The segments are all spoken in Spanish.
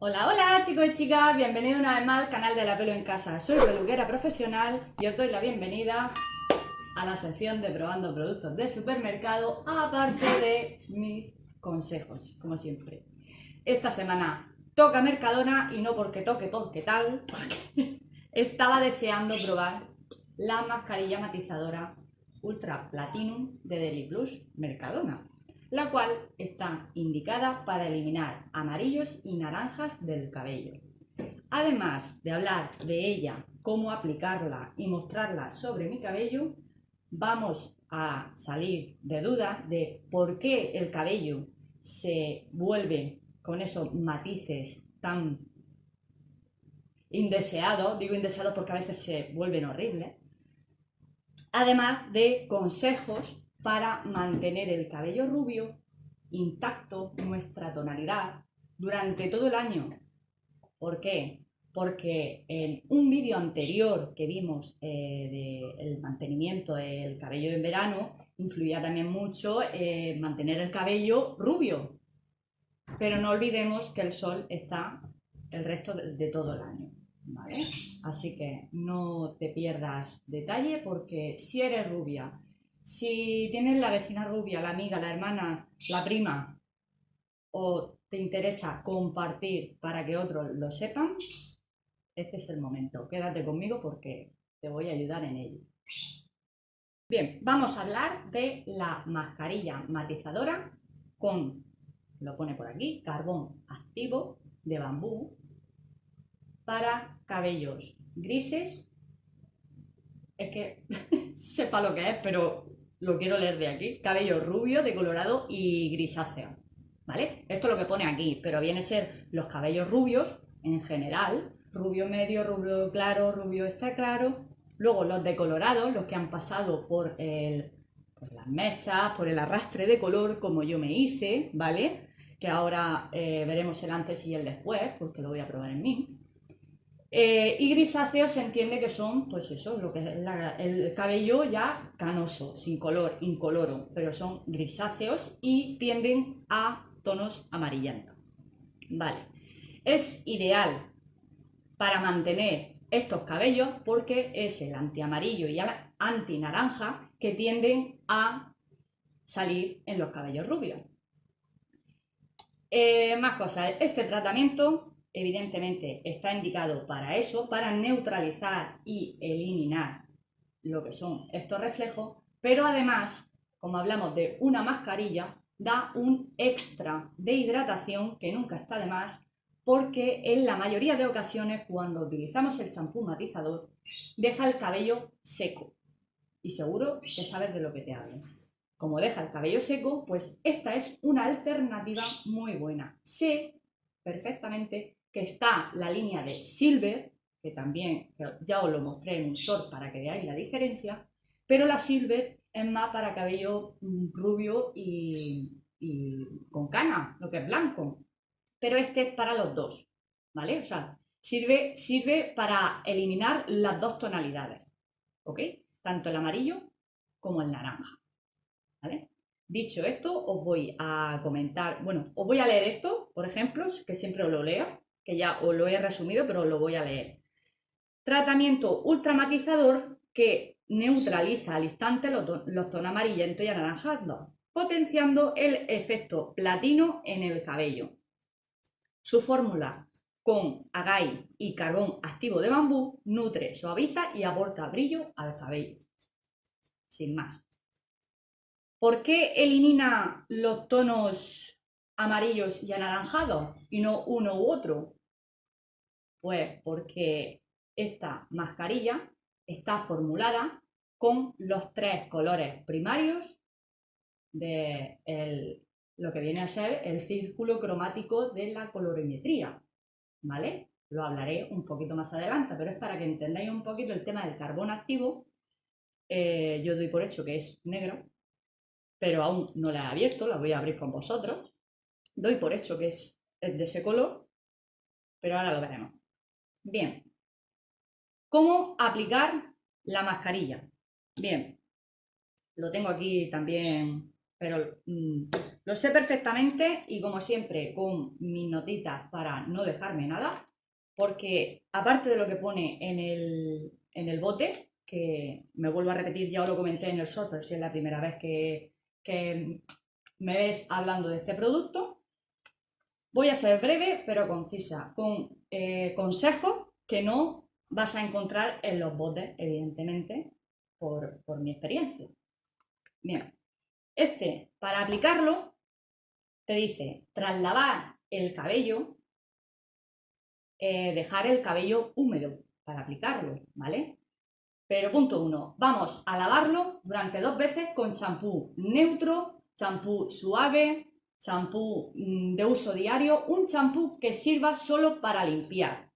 Hola, hola chicos y chicas, bienvenidos una vez más al canal de La Pelo en Casa. Soy peluquera profesional y os doy la bienvenida a la sección de probando productos de supermercado, aparte de mis consejos, como siempre. Esta semana toca Mercadona y no porque toque, porque tal, porque estaba deseando probar la mascarilla matizadora Ultra Platinum de Deli Plus Mercadona, la cual está indicada para eliminar amarillos y naranjas del cabello. Además de hablar de ella, cómo aplicarla y mostrarla sobre mi cabello, vamos a salir de dudas de por qué el cabello se vuelve con esos matices tan indeseados. Digo indeseados porque a veces se vuelven horribles. Además de consejos para mantener el cabello rubio intacto, nuestra tonalidad, durante todo el año. ¿Por qué? Porque en un vídeo anterior que vimos del mantenimiento del cabello en verano, influía también mucho mantener el cabello rubio. Pero no olvidemos que el sol está el resto de todo el año, ¿vale? Así que no te pierdas detalle porque si eres rubia, si tienes la vecina rubia, la amiga, la hermana, la prima, o te interesa compartir para que otros lo sepan, este es el momento. Quédate conmigo porque te voy a ayudar en ello. Bien, vamos a hablar de la mascarilla matizadora con, lo pone por aquí, carbón activo de bambú para cabellos grises. Es que sepa lo que es, pero lo quiero leer de aquí. Cabello rubio, decolorado y grisáceo. ¿Vale? Esto es lo que pone aquí, pero viene a ser los cabellos rubios en general, rubio medio, rubio claro, rubio extra claro. Luego los decolorados, los que han pasado por las mechas, por el arrastre de color, como yo me hice, ¿vale? Que ahora veremos el antes y el después, porque lo voy a probar en mí. Y grisáceos se entiende que son, pues eso, lo que es el cabello ya canoso, sin color, incoloro, pero son grisáceos y tienden a tonos amarillentos. Vale, es ideal para mantener estos cabellos porque es el antiamarillo y el antinaranja que tienden a salir en los cabellos rubios. Más cosas, este tratamiento evidentemente está indicado para eso, para neutralizar y eliminar lo que son estos reflejos, pero además, como hablamos de una mascarilla, da un extra de hidratación que nunca está de más, porque en la mayoría de ocasiones cuando utilizamos el champú matizador deja el cabello seco y seguro que sabes de lo que te hablo. Como deja el cabello seco, pues esta es una alternativa muy buena. Sé perfectamente que está la línea de Silver, que también ya os lo mostré en un short para que veáis la diferencia, pero la Silver es más para cabello rubio y con cana, lo que es blanco. Pero este es para los dos, ¿vale? O sea, sirve para eliminar las dos tonalidades, ¿ok? Tanto el amarillo como el naranja, ¿vale? Dicho esto, os voy a comentar, bueno, os voy a leer esto, por ejemplo, que siempre os lo leo, que ya os lo he resumido, pero os lo voy a leer. Tratamiento ultramatizador que neutraliza al instante los tonos amarillentos y anaranjados, potenciando el efecto platino en el cabello. Su fórmula con agave y carbón activo de bambú nutre, suaviza y aporta brillo al cabello. Sin más. ¿Por qué elimina los tonos amarillos y anaranjados y no uno u otro? Pues porque esta mascarilla está formulada con los tres colores primarios de lo que viene a ser el círculo cromático de la colorimetría, ¿vale? Lo hablaré un poquito más adelante, pero es para que entendáis un poquito el tema del carbón activo. Yo doy por hecho que es negro, pero aún no la he abierto, la voy a abrir con vosotros. Doy por hecho que es de ese color, pero ahora lo veremos. Bien, ¿cómo aplicar la mascarilla? Bien, lo tengo aquí también pero lo sé perfectamente y como siempre con mis notitas para no dejarme nada, porque aparte de lo que pone en el bote, que me vuelvo a repetir, ya os lo comenté en el short, pero si es la primera vez que me ves hablando de este producto, voy a ser breve pero concisa, con consejos que no vas a encontrar en los botes, evidentemente, por mi experiencia. Bien, para aplicarlo, te dice, tras lavar el cabello, dejar el cabello húmedo para aplicarlo, ¿vale? Pero punto 1, vamos a lavarlo durante 2 veces con champú neutro, champú suave, champú de uso diario, un champú que sirva solo para limpiar,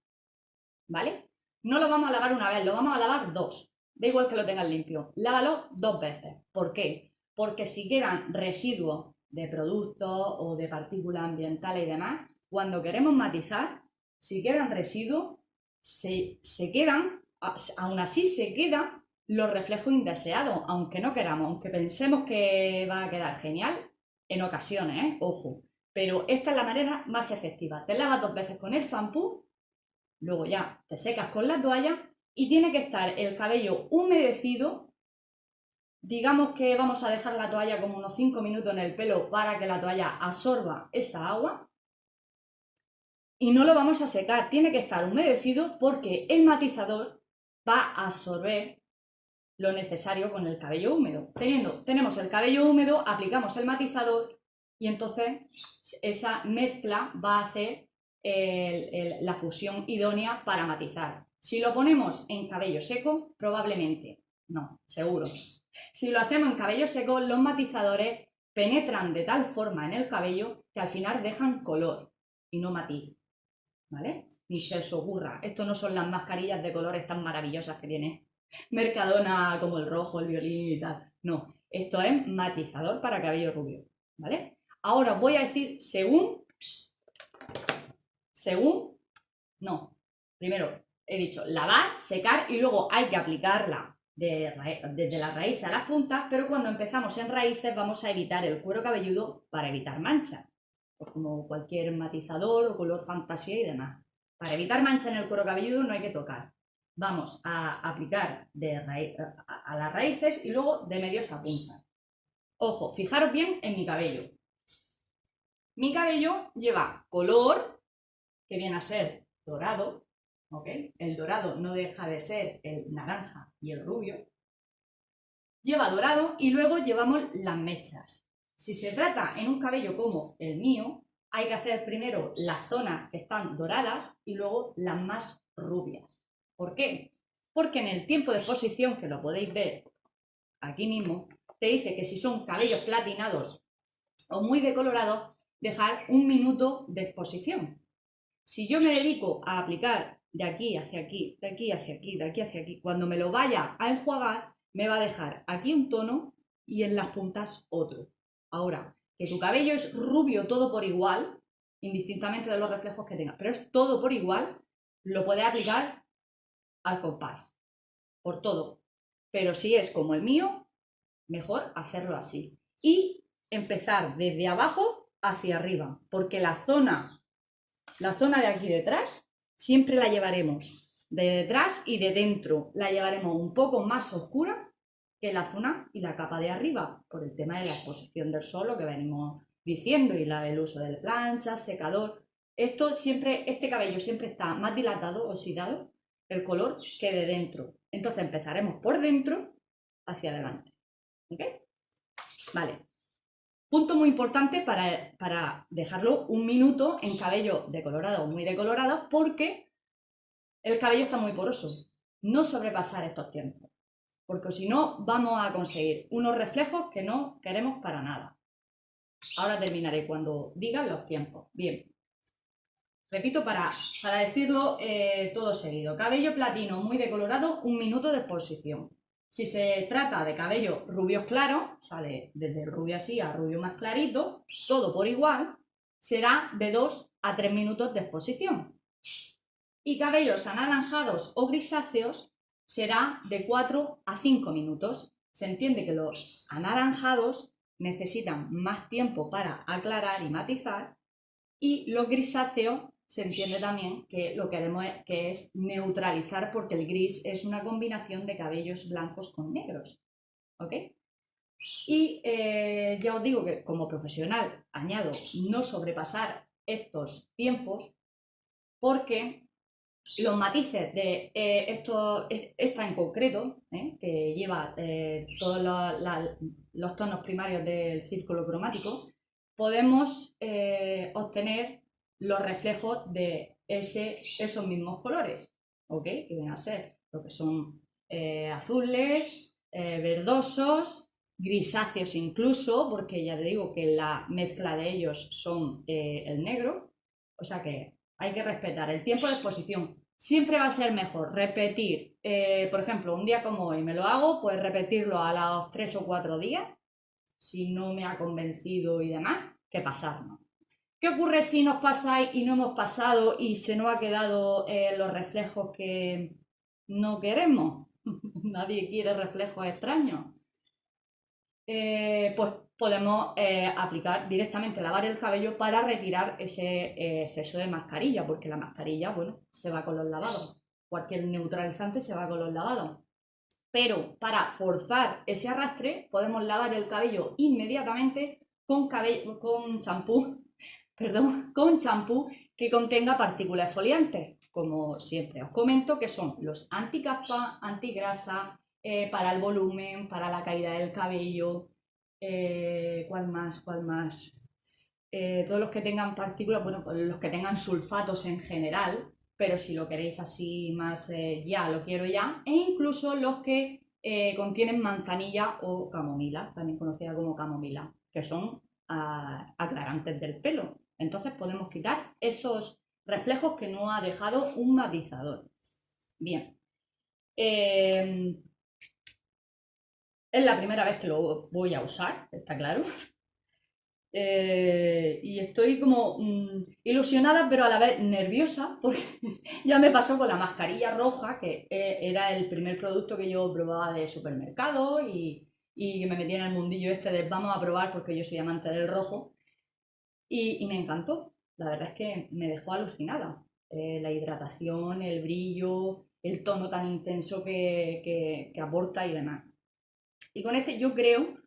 ¿vale? No lo vamos a lavar una vez, lo vamos a lavar 2. Da igual que lo tengas limpio, lávalo 2 veces. ¿Por qué? Porque si quedan residuos de productos o de partículas ambientales y demás, cuando queremos matizar, si quedan residuos, se quedan, aún así se quedan los reflejos indeseados, aunque no queramos, aunque pensemos que va a quedar genial, en ocasiones, ojo. Pero esta es la manera más efectiva. Te lavas 2 veces con el champú, luego ya te secas con la toalla y tiene que estar el cabello humedecido. Digamos que vamos a dejar la toalla como unos 5 minutos en el pelo para que la toalla absorba esa agua. Y no lo vamos a secar, tiene que estar humedecido porque el matizador va a absorber lo necesario con el cabello húmedo. Tenemos el cabello húmedo, aplicamos el matizador y entonces esa mezcla va a hacer la fusión idónea para matizar. Si lo ponemos en cabello seco, probablemente no, seguro. Si lo hacemos en cabello seco, los matizadores penetran de tal forma en el cabello que al final dejan color y no matiz, ¿vale? Ni se os ocurra, esto no son las mascarillas de colores tan maravillosas que tiene Mercadona como el rojo, el violín y tal. No, esto es matizador para cabello rubio, ¿vale? Ahora os voy a decir primero he dicho lavar, secar y luego hay que aplicarla desde la raíz a las puntas, pero cuando empezamos en raíces vamos a evitar el cuero cabelludo para evitar manchas, pues como cualquier matizador o color fantasía y demás. Para evitar manchas en el cuero cabelludo no hay que tocar. Vamos a aplicar a las raíces y luego de medios a puntas. Ojo, fijaros bien en mi cabello. Mi cabello lleva color, que viene a ser dorado, ¿ok? El dorado no deja de ser el naranja y el rubio. Lleva dorado y luego llevamos las mechas. Si se trata en un cabello como el mío, hay que hacer primero las zonas que están doradas y luego las más rubias. ¿Por qué? Porque en el tiempo de exposición, que lo podéis ver aquí mismo, te dice que si son cabellos platinados o muy decolorados, dejar 1 minuto de exposición. Si yo me dedico a aplicar de aquí hacia aquí, de aquí hacia aquí, de aquí hacia aquí, cuando me lo vaya a enjuagar, me va a dejar aquí un tono y en las puntas otro. Ahora, que tu cabello es rubio todo por igual, indistintamente de los reflejos que tengas, pero es todo por igual, lo puedes aplicar al compás, por todo. Pero si es como el mío, mejor hacerlo así. Y empezar desde abajo hacia arriba, porque la zona de aquí detrás siempre la llevaremos de detrás y de dentro. La llevaremos un poco más oscura que la zona y la capa de arriba, por el tema de la exposición del sol, lo que venimos diciendo, y el uso de planchas, secador. Este cabello siempre está más dilatado, oxidado, el color, que de dentro. Entonces empezaremos por dentro hacia adelante. ¿Ok? Vale. Punto muy importante para dejarlo 1 minuto en cabello decolorado o muy decolorado, porque el cabello está muy poroso. No sobrepasar estos tiempos, porque si no vamos a conseguir unos reflejos que no queremos para nada. Ahora terminaré cuando digan los tiempos. Bien. Repito para decirlo todo seguido. Cabello platino muy decolorado, 1 minuto de exposición. Si se trata de cabello rubios claros, sale desde el rubio así a rubio más clarito, todo por igual, será de 2 a 3 minutos de exposición. Y cabellos anaranjados o grisáceos será de 4 a 5 minutos. Se entiende que los anaranjados necesitan más tiempo para aclarar y matizar, y los grisáceos se entiende también que lo que haremos es neutralizar, porque el gris es una combinación de cabellos blancos con negros, ¿ok? Y ya os digo que como profesional añado no sobrepasar estos tiempos, porque los matices de esta en concreto, que lleva todos los tonos primarios del círculo cromático, podemos obtener los reflejos de esos mismos colores, ¿ok? Que vienen a ser lo que son azules, verdosos, grisáceos incluso, porque ya te digo que la mezcla de ellos son el negro, o sea que hay que respetar el tiempo de exposición. Siempre va a ser mejor repetir, por ejemplo, un día como hoy me lo hago, pues repetirlo a los 3 o 4 días, si no me ha convencido y demás, que pasarnos. ¿Qué ocurre si nos pasáis y no hemos pasado y se nos ha quedado los reflejos que no queremos? Nadie quiere reflejos extraños. Pues podemos aplicar directamente, lavar el cabello para retirar ese exceso de mascarilla, porque la mascarilla, bueno, se va con los lavados. Cualquier neutralizante se va con los lavados. Pero para forzar ese arrastre, podemos lavar el cabello inmediatamente con champú, perdón, con champú que contenga partículas exfoliantes, como siempre os comento, que son los anticaspa, antigrasa, para el volumen, para la caída del cabello, ¿cuál más? Todos los que tengan partículas, bueno, pues los que tengan sulfatos en general, pero si lo queréis así más ya, lo quiero ya, e incluso los que contienen manzanilla o camomila, también conocida como camomila, que son aclarantes del pelo. Entonces podemos quitar esos reflejos que no ha dejado un matizador. Bien. Es la primera vez que lo voy a usar, está claro. Y estoy como ilusionada, pero a la vez nerviosa, porque ya me pasó con la mascarilla roja, que era el primer producto que yo probaba de supermercado y que me metí en el mundillo este de vamos a probar porque yo soy amante del rojo. Y me encantó, la verdad es que me dejó alucinada. La hidratación, el brillo, el tono tan intenso que aporta y demás. Y con este yo creo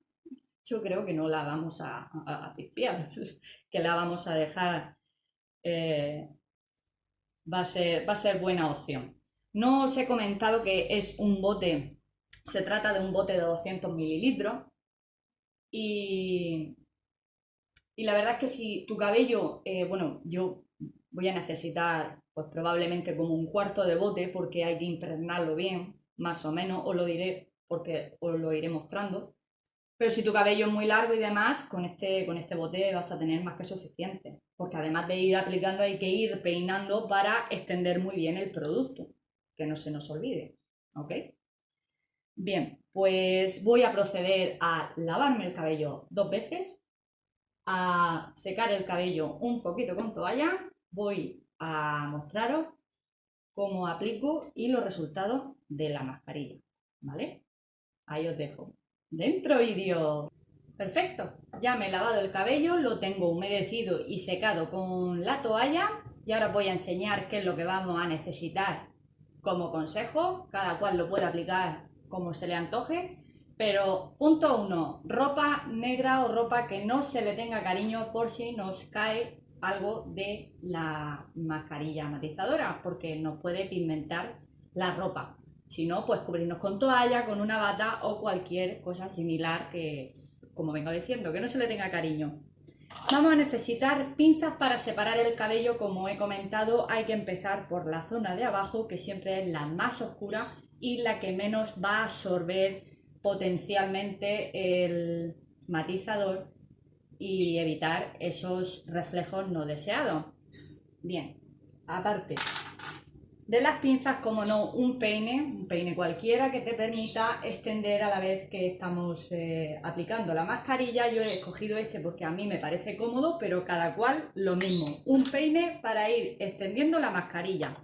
que no la vamos a pifiar, que la vamos a dejar, va a ser buena opción. No os he comentado que es un bote, se trata de un bote de 200 mililitros y la verdad es que si tu cabello, bueno, yo voy a necesitar pues probablemente como un cuarto de bote porque hay que impregnarlo bien, más o menos, os lo diré porque os lo iré mostrando. Pero si tu cabello es muy largo y demás, con este bote vas a tener más que suficiente. Porque además de ir aplicando, hay que ir peinando para extender muy bien el producto. Que no se nos olvide. ¿Ok? Bien, pues voy a proceder a lavarme el cabello 2 veces, a secar el cabello un poquito con toalla. Voy a mostraros cómo aplico y los resultados de la mascarilla. ¿Vale? Ahí os dejo. Dentro vídeo. Perfecto, ya me he lavado el cabello, lo tengo humedecido y secado con la toalla y ahora voy a enseñar qué es lo que vamos a necesitar como consejo, cada cual lo puede aplicar como se le antoje, pero punto 1, ropa negra o ropa que no se le tenga cariño por si nos cae algo de la mascarilla matizadora, porque nos puede pigmentar la ropa. Si no, pues cubrirnos con toalla, con una bata o cualquier cosa similar que, como vengo diciendo, que no se le tenga cariño. Vamos a necesitar pinzas para separar el cabello. Como he comentado, hay que empezar por la zona de abajo, que siempre es la más oscura y la que menos va a absorber potencialmente el matizador y evitar esos reflejos no deseados. Bien, aparte de las pinzas, como no, un peine cualquiera que te permita extender a la vez que estamos aplicando la mascarilla. Yo he escogido este porque a mí me parece cómodo, pero cada cual lo mismo. Un peine para ir extendiendo la mascarilla.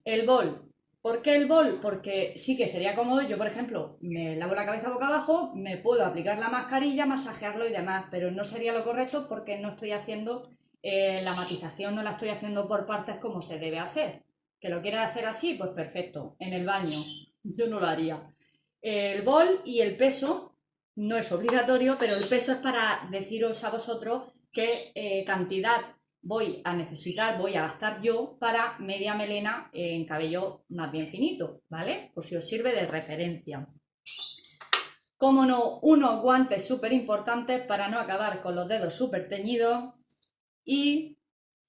El bol, ¿Por qué el bol? Porque sí que sería cómodo. Yo, por ejemplo, me lavo la cabeza boca abajo, me puedo aplicar la mascarilla, masajearlo y demás, pero no sería lo correcto porque no estoy haciendo la matización, no la estoy haciendo por partes como se debe hacer. ¿Que lo quieras hacer así? Pues perfecto, en el baño. Yo no lo haría. El bol y el peso no es obligatorio, pero el peso es para deciros a vosotros qué cantidad voy a necesitar, voy a gastar yo para media melena en cabello más bien finito, ¿vale? Por si os sirve de referencia. Como no, unos guantes súper importantes para no acabar con los dedos súper teñidos y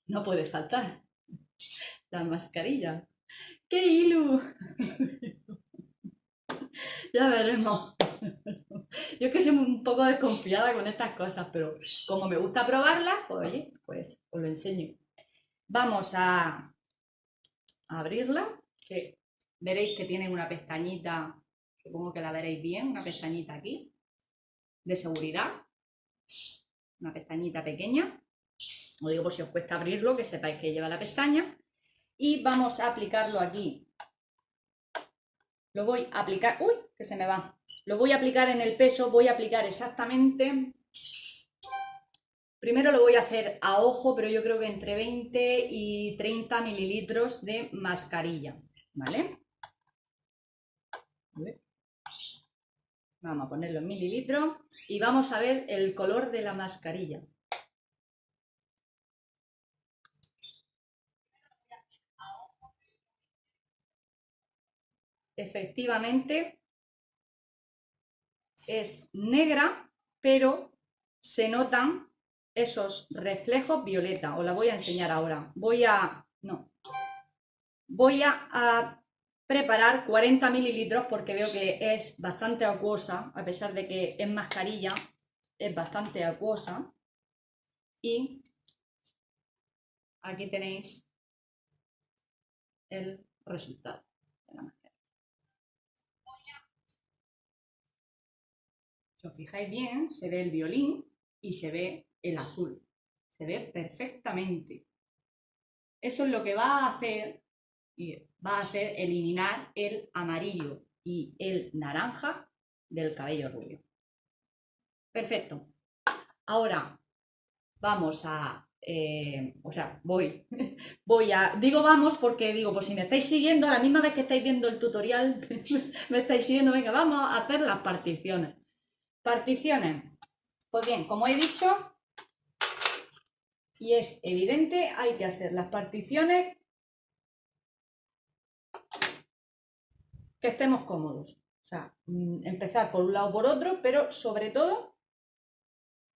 no puede faltar la mascarilla. ¡Qué ilu! Ya veremos. Yo es que soy un poco desconfiada con estas cosas, pero como me gusta probarlas, pues oye, pues os lo enseño. Vamos a abrirla, que veréis que tiene una pestañita, supongo que la veréis bien, una pestañita aquí, de seguridad, una pestañita pequeña. Os digo por si os cuesta abrirlo, que sepáis que lleva la pestaña. Y vamos a aplicarlo aquí. Lo voy a aplicar, ¡uy! Que se me va. Lo voy a aplicar en el peso, voy a aplicar exactamente... Primero lo voy a hacer a ojo, pero yo creo que entre 20 y 30 mililitros de mascarilla, ¿vale? Vamos a ponerlo en mililitros y vamos a ver el color de la mascarilla. Efectivamente es negra, pero se notan esos reflejos violeta. Os la voy a enseñar ahora. Voy a preparar 40 mililitros porque veo que es bastante acuosa, a pesar de que es mascarilla, es bastante acuosa. Y aquí tenéis el resultado de la mascarilla. Si os fijáis bien, se ve el violín y se ve el azul. Se ve perfectamente. Eso es lo que va a hacer, eliminar el amarillo y el naranja del cabello rubio. Perfecto. Ahora vamos a... digo vamos porque digo, pues si me estáis siguiendo, a la misma vez que estáis viendo el tutorial, me estáis siguiendo, venga, vamos a hacer las particiones. Particiones. Pues bien, como he dicho, y es evidente, hay que hacer las particiones que estemos cómodos. O sea, empezar por un lado o por otro, pero sobre todo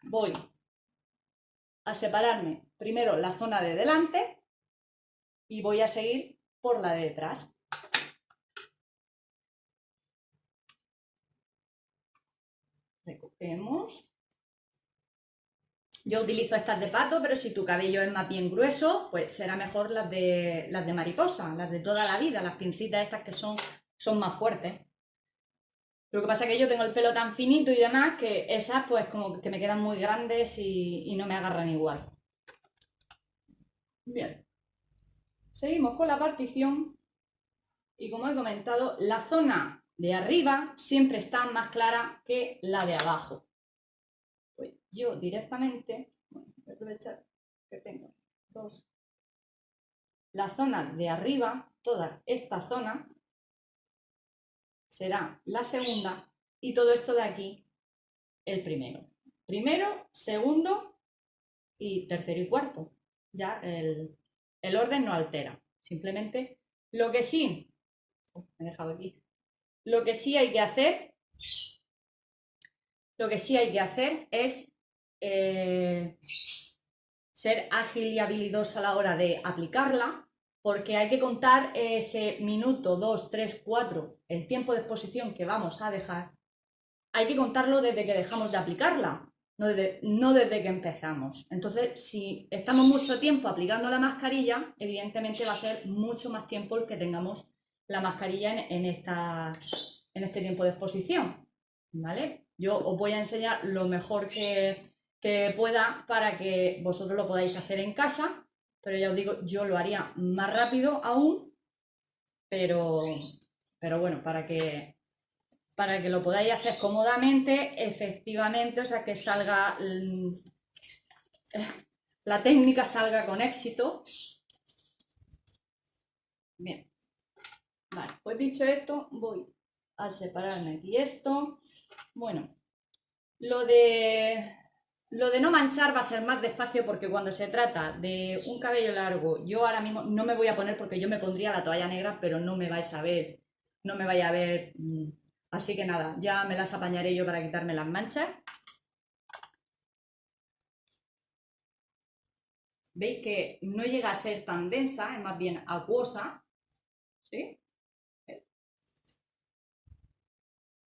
voy a separarme primero la zona de delante y voy a seguir por la de detrás. Recogemos. Yo utilizo estas de pato, pero si tu cabello es más bien grueso, pues será mejor las de mariposa, las de toda la vida, las pincitas estas que son más fuertes. Lo que pasa es que yo tengo el pelo tan finito y demás que esas pues como que me quedan muy grandes y no me agarran igual. Bien. Seguimos con la partición y como he comentado, la zona de arriba siempre está más clara que la de abajo. Pues yo directamente, voy a aprovechar que tengo dos. La zona de arriba, toda esta zona, será la segunda y todo esto de aquí el primero. Primero, segundo y tercero y cuarto. Ya el orden no altera. Simplemente lo que sí, me he dejado aquí. Lo que sí hay que hacer es ser ágil y habilidosa a la hora de aplicarla, porque hay que contar ese minuto, 2, 3, 4, el tiempo de exposición que vamos a dejar, hay que contarlo desde que dejamos de aplicarla, no desde que empezamos. Entonces, si estamos mucho tiempo aplicando la mascarilla, evidentemente va a ser mucho más tiempo el que tengamos la mascarilla en este tiempo de exposición, ¿vale? Yo os voy a enseñar lo mejor que pueda para que vosotros lo podáis hacer en casa, pero ya os digo, yo lo haría más rápido aún pero, pero bueno, para que lo podáis hacer cómodamente, efectivamente, o sea, que salga, la técnica salga con éxito. Bien, vale, pues dicho esto, voy a separarme aquí esto. Bueno, lo de, lo de no manchar va a ser más despacio porque cuando se trata de un cabello largo, yo ahora mismo no me voy a poner porque yo me pondría la toalla negra, pero no me vais a ver, no me vais a ver. Así que nada, ya me las apañaré yo para quitarme las manchas. Veis que no llega a ser tan densa, es más bien acuosa, ¿sí?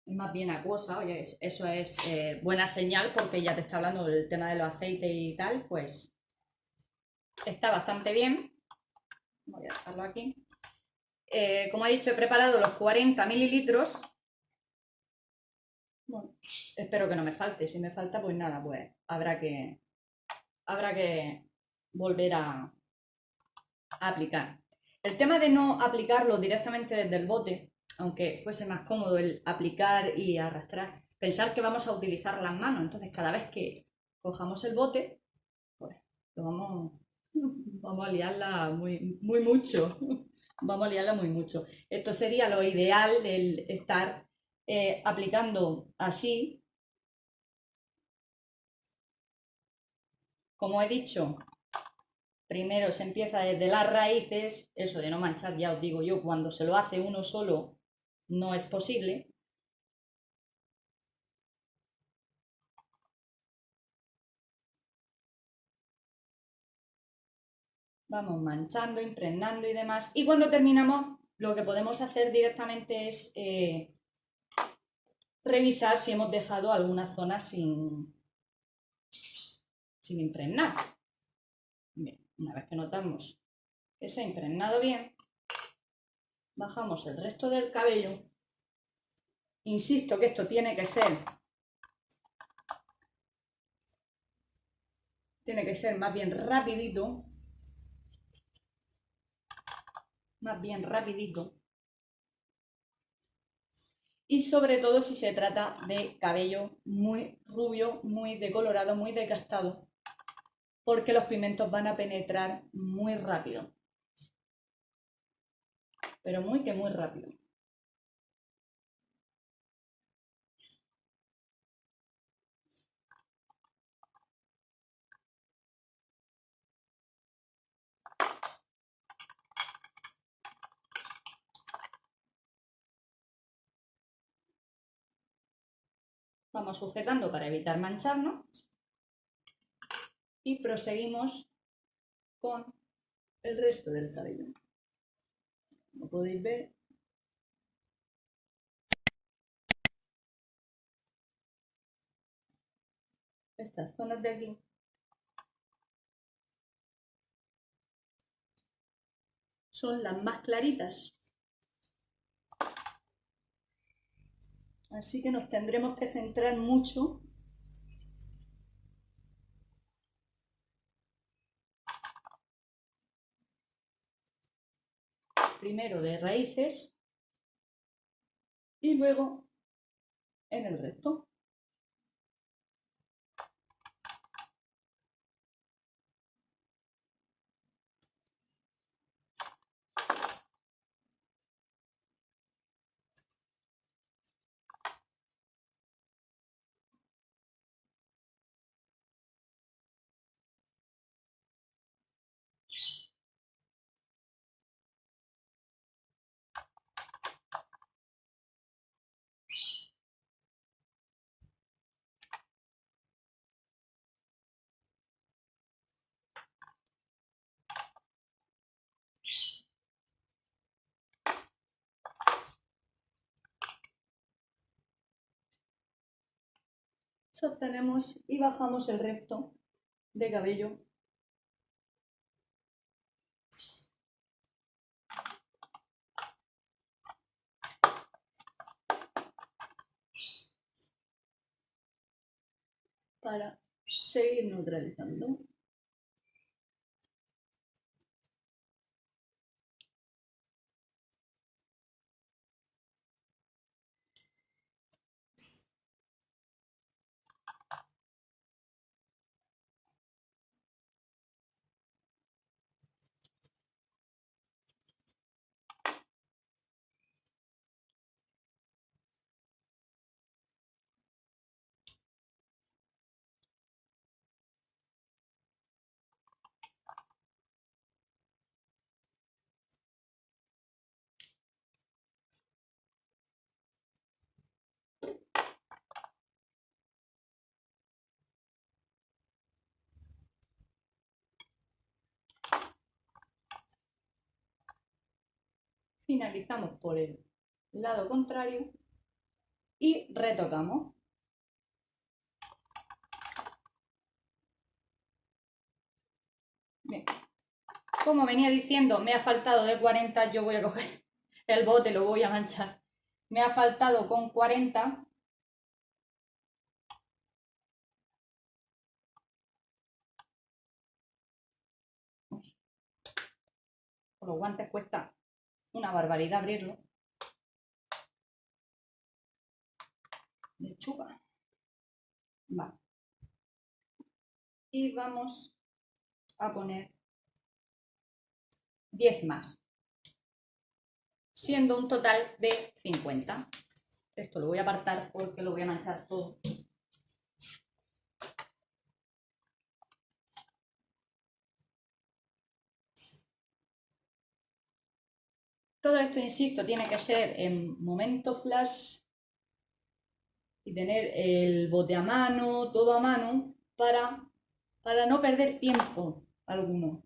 Es más bien acuosa, oye, eso es buena señal porque ya te está hablando del tema de los aceites y tal, pues está bastante bien. Voy a dejarlo aquí. Como he dicho, he preparado los 40 mililitros. Bueno, espero que no me falte. Si me falta, pues nada, pues habrá que volver a aplicar. El tema de no aplicarlo directamente desde el bote, aunque fuese más cómodo el aplicar y arrastrar, pensar que vamos a utilizar las manos. Entonces, cada vez que cojamos el bote, pues lo vamos a liarla muy mucho. Vamos a liarla muy mucho. Esto sería lo ideal, el estar aplicando así. Como he dicho, primero se empieza desde las raíces, eso de no manchar, ya os digo yo, cuando se lo hace uno solo no es posible. Vamos manchando, impregnando y demás. Y cuando terminamos, lo que podemos hacer directamente es revisar si hemos dejado alguna zona sin impregnar. Bien, una vez que notamos que se ha impregnado bien, bajamos el resto del cabello. Insisto que esto tiene que ser más bien rapidito, y sobre todo si se trata de cabello muy rubio, muy decolorado, muy desgastado, porque los pigmentos van a penetrar muy rápido, pero muy rápido. Vamos sujetando para evitar mancharnos y proseguimos con el resto del cabello. Como podéis ver, estas zonas de aquí son las más claritas, así que nos tendremos que centrar mucho primero de raíces y luego en el resto. Sostenemos y bajamos el resto de cabello para seguir neutralizando. finalizamos por el lado contrario y retocamos. Bien. Como venía diciendo, me ha faltado de 40, yo voy a coger el bote, lo voy a manchar. Me ha faltado con 40. Con los guantes cuesta una barbaridad abrirlo. Lechuga. Vale. Y vamos a poner 10 más, siendo un total de 50. Esto lo voy a apartar porque lo voy a manchar todo. Todo esto, insisto, tiene que ser en momento flash y tener el bote a mano, todo a mano, para no perder tiempo alguno.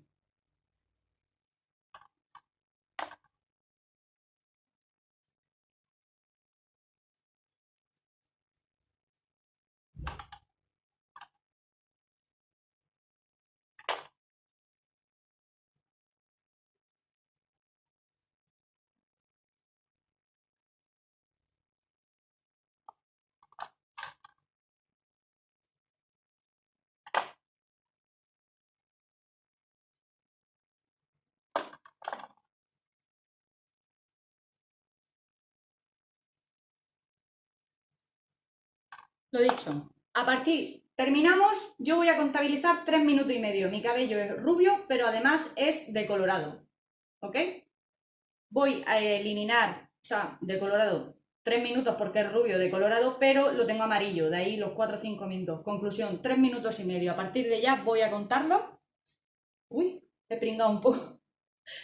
Lo dicho, terminamos, yo voy a contabilizar 3 minutos y medio. Mi cabello es rubio, pero además es decolorado, ¿ok? Voy a eliminar, o sea, decolorado 3 minutos porque es rubio decolorado, pero lo tengo amarillo, de ahí los 4 o 5 minutos. Conclusión, 3 minutos y medio. A partir de ya voy a contarlo. Uy, he pringado un poco.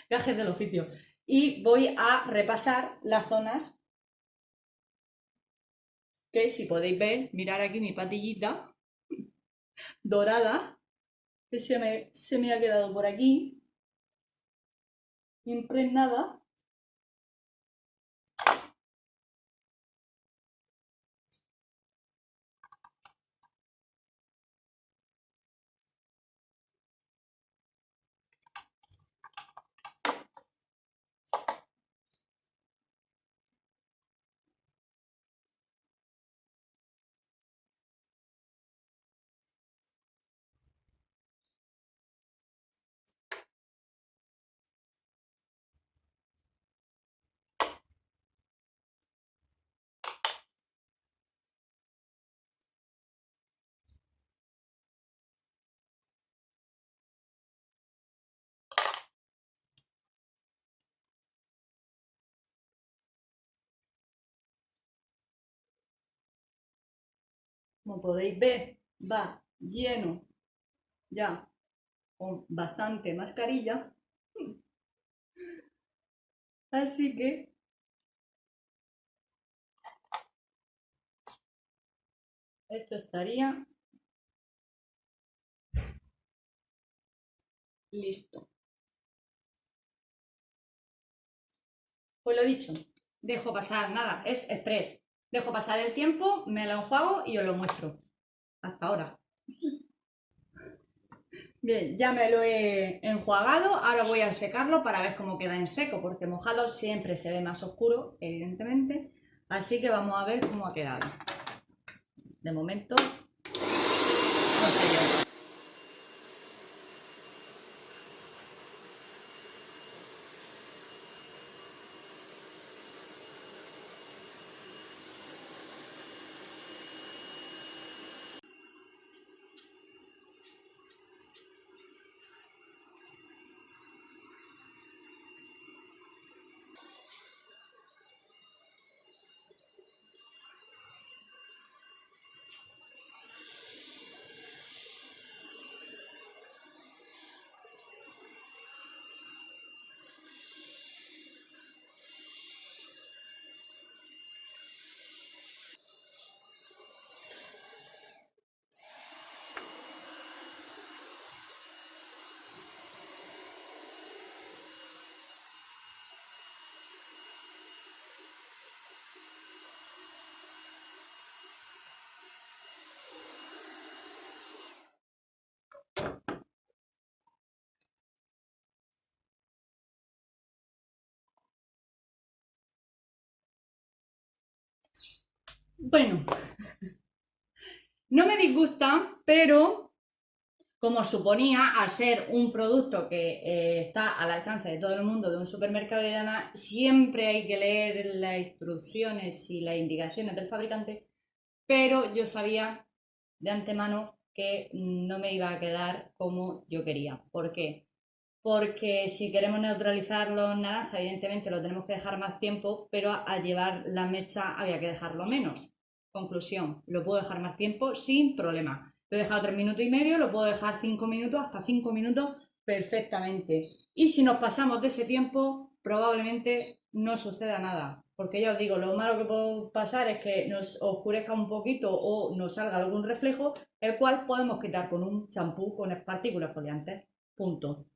Gajes del oficio. Y voy a repasar las zonas que, si podéis ver, mirar aquí mi patillita dorada, que se me ha quedado por aquí, impregnada. Como podéis ver, va lleno ya con bastante mascarilla. Así que esto estaría listo. Pues lo dicho, dejo pasar, nada, es express. Dejo pasar el tiempo, me lo enjuago y os lo muestro. Hasta ahora. Bien, ya me lo he enjuagado, ahora voy a secarlo para ver cómo queda en seco, porque mojado siempre se ve más oscuro, evidentemente. Así que vamos a ver cómo ha quedado. De momento, no sé yo. Bueno, no me disgusta, pero como suponía, al ser un producto que está al alcance de todo el mundo de un supermercado y demás, siempre hay que leer las instrucciones y las indicaciones del fabricante, pero yo sabía de antemano que no me iba a quedar como yo quería. ¿Por qué? Porque si queremos neutralizar los naranjas, evidentemente lo tenemos que dejar más tiempo, pero al llevar la mecha había que dejarlo menos. Conclusión, lo puedo dejar más tiempo sin problema. Lo he dejado 3 minutos y medio, lo puedo dejar 5 minutos, hasta 5 minutos perfectamente. Y si nos pasamos de ese tiempo, probablemente no suceda nada. Porque ya os digo, lo malo que puede pasar es que nos oscurezca un poquito o nos salga algún reflejo, el cual podemos quitar con un champú con partículas foliantes. Punto.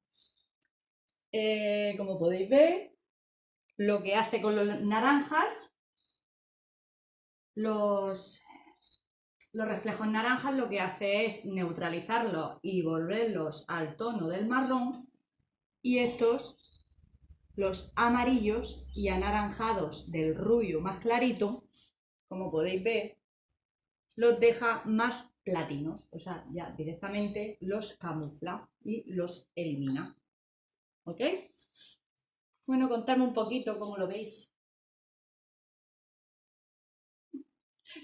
Como podéis ver, lo que hace con los naranjas, los, los reflejos naranjas lo que hace es neutralizarlos y volverlos al tono del marrón, y estos, los amarillos y anaranjados del rubio más clarito, como podéis ver, los deja más platinos, o sea, ya directamente los camufla y los elimina. ¿Ok? Bueno, contadme un poquito cómo lo veis.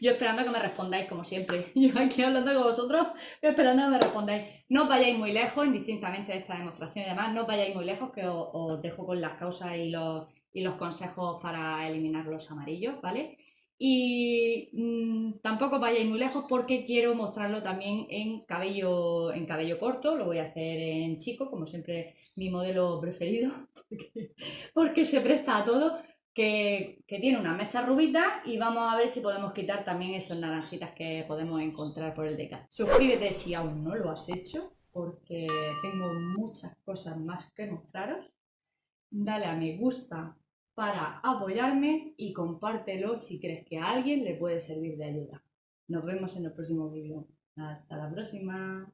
Yo esperando a que me respondáis, como siempre. Yo aquí hablando con vosotros, yo esperando a que me respondáis. No os vayáis muy lejos, indistintamente de esta demostración y demás, no os vayáis muy lejos, que os dejo con las causas y los consejos para eliminar los amarillos, ¿vale? Y tampoco os vayáis muy lejos porque quiero mostrarlo también en cabello corto, lo voy a hacer en chico, como siempre mi modelo preferido, porque se presta a todo, que tiene una mecha rubita, y vamos a ver si podemos quitar también esos naranjitas que podemos encontrar por el Decathlon. Suscríbete si aún no lo has hecho, porque tengo muchas cosas más que mostraros. Dale a me gusta para apoyarme y compártelo si crees que a alguien le puede servir de ayuda. Nos vemos en el próximo vídeo. Hasta la próxima.